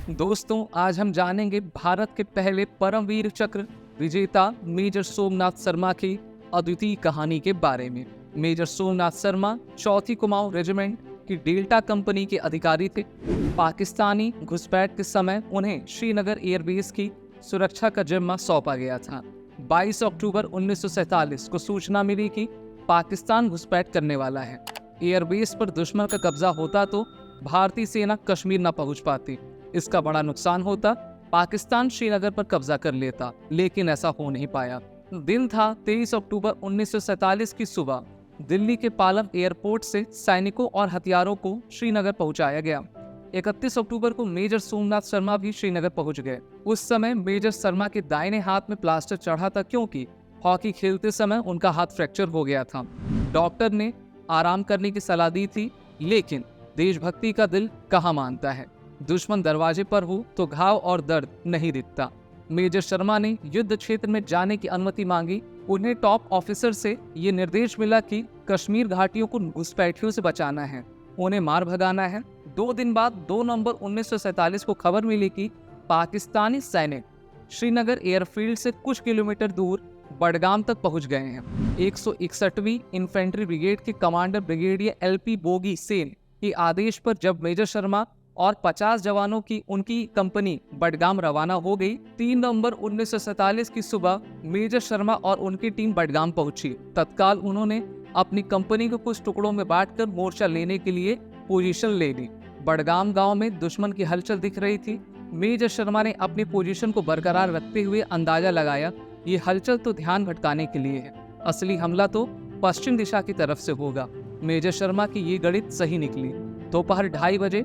दोस्तों, आज हम जानेंगे भारत के पहले परमवीर चक्र विजेता मेजर सोमनाथ शर्मा की अद्वितीय कहानी के बारे में। मेजर सोमनाथ शर्मा चौथी कुमाऊं रेजिमेंट की डेल्टा कंपनी के अधिकारी थे। पाकिस्तानी घुसपैठ के समय उन्हें श्रीनगर एयरबेस की सुरक्षा का जिम्मा सौंपा गया था। 22 अक्टूबर 1947 को सूचना मिली कि पाकिस्तान घुसपैठ करने वाला है। एयरबेस पर दुश्मन का कब्जा होता तो भारतीय सेना कश्मीर न पहुंच पाती। इसका बड़ा नुकसान होता, पाकिस्तान श्रीनगर पर कब्जा कर लेता, लेकिन ऐसा हो नहीं पाया। दिन था 23 अक्टूबर 1947 की सुबह। दिल्ली के पालम एयरपोर्ट से सैनिकों और हथियारों को श्रीनगर पहुंचाया गया। 31 अक्टूबर को मेजर सोमनाथ शर्मा भी श्रीनगर पहुंच गए। उस समय मेजर शर्मा के दाहिने हाथ में प्लास्टर चढ़ा था, क्योंकि हॉकी खेलते समय उनका हाथ फ्रैक्चर हो गया था। डॉक्टर ने आराम करने की सलाह दी थी, लेकिन देशभक्ति का दिल कहाँ मानता है। दुश्मन दरवाजे पर हो तो घाव और दर्द नहीं दिखता। मेजर शर्मा ने युद्ध क्षेत्र में जाने की अनुमति मांगी। उन्हें टॉप ऑफिसर से ये निर्देश मिला कि कश्मीर घाटियों को घुसपैठियों से बचाना है, उन्हें मार भगाना है। 2 दिन बाद 2 नवंबर 1947 को खबर मिली कि पाकिस्तानी सैनिक श्रीनगर एयरफील्ड से कुछ किलोमीटर दूर बडगाम तक पहुंच गए हैं। 161वीं इन्फेंट्री ब्रिगेड के commander brigadier LP bogie Sen के आदेश पर जब मेजर शर्मा और 50 जवानों की उनकी कंपनी बडगाम रवाना हो गई। 3 नवंबर 1947 की सुबह मेजर शर्मा और उनकी टीम बडगाम पहुंची। तत्काल उन्होंने अपनी कंपनी को कुछ टुकड़ों में बांटकर मोर्चा लेने के लिए पोजीशन ले ली। बडगाम गांव में दुश्मन की हलचल दिख रही थी। मेजर शर्मा ने अपनी पोजीशन को बरकरार रखते हुए अंदाजा लगाया, ये हलचल तो ध्यान भटकाने के लिए है, असली हमला तो पश्चिम दिशा की तरफ से होगा। मेजर शर्मा की ये गणित सही निकली। दोपहर 2:30 बजे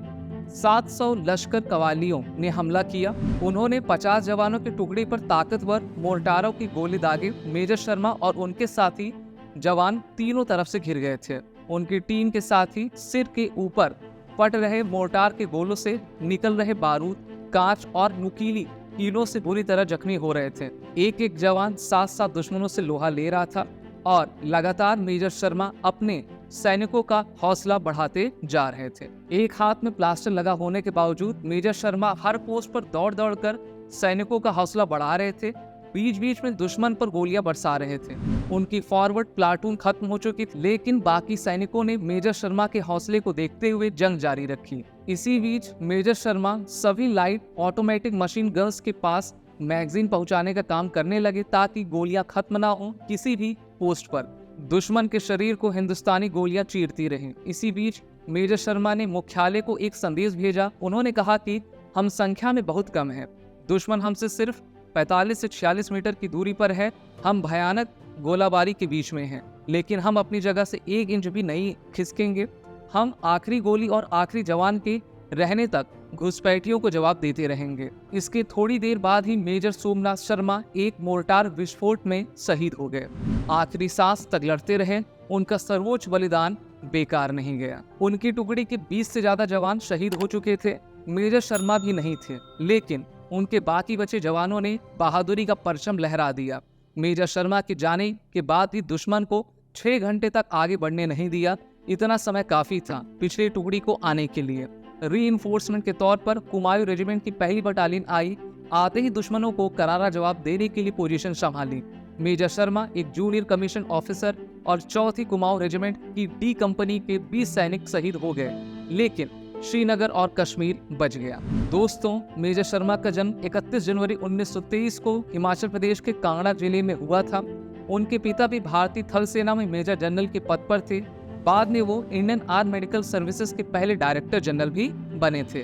700 लश्कर कवालियों ने हमला किया। उन्होंने 50 जवानों की टुकड़ी पर ताकतवर मोर्टारों की गोली दागे। मेजर शर्मा और उनके साथी जवान तीनों तरफ से घिर गए थे। उनकी टीम के साथी सिर के ऊपर फट रहे मोर्टार के गोलों से निकल रहे बारूद, कांच और नुकीली कीलों से बुरी तरह जख्मी हो रहे थे। एक एक जवान साथ दुश्मनों से लोहा ले रहा था और लगातार मेजर शर्मा अपने सैनिकों का हौसला बढ़ाते जा रहे थे। एक हाथ में प्लास्टर लगा होने के बावजूद मेजर शर्मा हर पोस्ट पर दौड़ दौड़ कर सैनिकों का हौसला बढ़ा रहे थे। बीच बीच में दुश्मन पर गोलियां बरसा रहे थे। उनकी फॉरवर्ड प्लाटून खत्म हो चुकी थी, लेकिन बाकी सैनिकों ने मेजर शर्मा के हौसले को देखते हुए जंग जारी रखी। इसी बीच मेजर शर्मा सभी लाइट ऑटोमेटिक मशीन गन्स के पास मैगजीन पहुंचाने का काम करने लगे, ताकि गोलियां खत्म ना हो किसी भी पोस्ट पर। दुश्मन के शरीर को हिंदुस्तानी गोलियां चीरती रहीं। इसी बीच मेजर शर्मा ने मुख्यालय को एक संदेश भेजा। उन्होंने कहा कि हम संख्या में बहुत कम हैं, दुश्मन हमसे सिर्फ 45 से 46 मीटर की दूरी पर है। हम भयानक गोलाबारी के बीच में हैं, लेकिन हम अपनी जगह से 1 इंच भी नहीं खिसकेंगे। हम आखिरी गोली और आखिरी जवान के रहने तक घुसपैठियों को जवाब देते रहेंगे। इसके थोड़ी देर बाद ही मेजर सोमनाथ शर्मा एक मोर्टार विस्फोट में शहीद हो गए। आखिरी सांस तक लड़ते रहे। उनका सर्वोच्च बलिदान बेकार नहीं गया। उनकी टुकड़ी के 20 से ज्यादा जवान शहीद हो चुके थे। मेजर शर्मा भी नहीं थे, लेकिन उनके बाकी बचे जवानों ने बहादुरी का परचम लहरा दिया। मेजर शर्मा के जाने के बाद भी दुश्मन को 6 घंटे तक आगे बढ़ने नहीं दिया। इतना समय काफी था पिछली टुकड़ी को आने के लिए। रीइंफोर्समेंट के तौर पर कुमाऊं रेजिमेंट की पहली बटालियन आई। आते ही दुश्मनों को करारा जवाब देने के लिए पोजीशन संभाली। मेजर शर्मा एक जूनियर कमीशन ऑफिसर और चौथी कुमाऊं रेजिमेंट की D कंपनी के 20 सैनिक शहीद हो गए, लेकिन श्रीनगर और कश्मीर बच गया। दोस्तों, मेजर शर्मा का जन्म 31 जनवरी 1923 को हिमाचल प्रदेश के कांगड़ा जिले में हुआ था। उनके पिता भी भारतीय थल सेना में मेजर जनरल के पद पर थे। बाद में वो इंडियन आर्म मेडिकल सर्विसेज के पहले डायरेक्टर जनरल भी बने थे।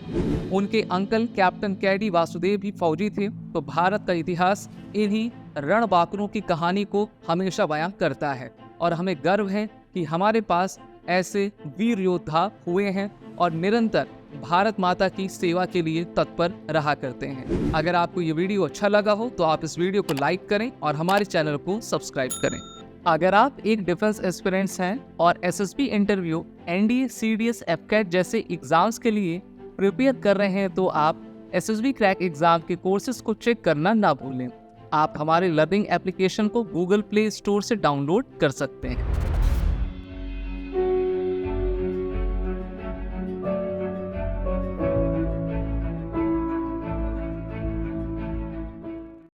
उनके अंकल कैप्टन KD वासुदेव भी फौजी थे। तो भारत का इतिहास इन्हीं रणबांकुरों की कहानी को हमेशा बयां करता है, और हमें गर्व है कि हमारे पास ऐसे वीर योद्धा हुए हैं और निरंतर भारत माता की सेवा के लिए तत्पर रहा करते हैं। अगर आपको ये वीडियो अच्छा लगा हो तो आप इस वीडियो को लाइक करें और हमारे चैनल को सब्सक्राइब करें। अगर आप एक डिफेंस एस्पिरेंट्स हैं और SSB interview, NDA, CDS, FCAT जैसे एग्जाम्स के लिए प्रिपेयर कर रहे हैं, तो आप SSB क्रैक एग्जाम के कोर्सेज को चेक करना ना भूलें। आप हमारे लर्निंग एप्लीकेशन को Google Play स्टोर से डाउनलोड कर सकते हैं।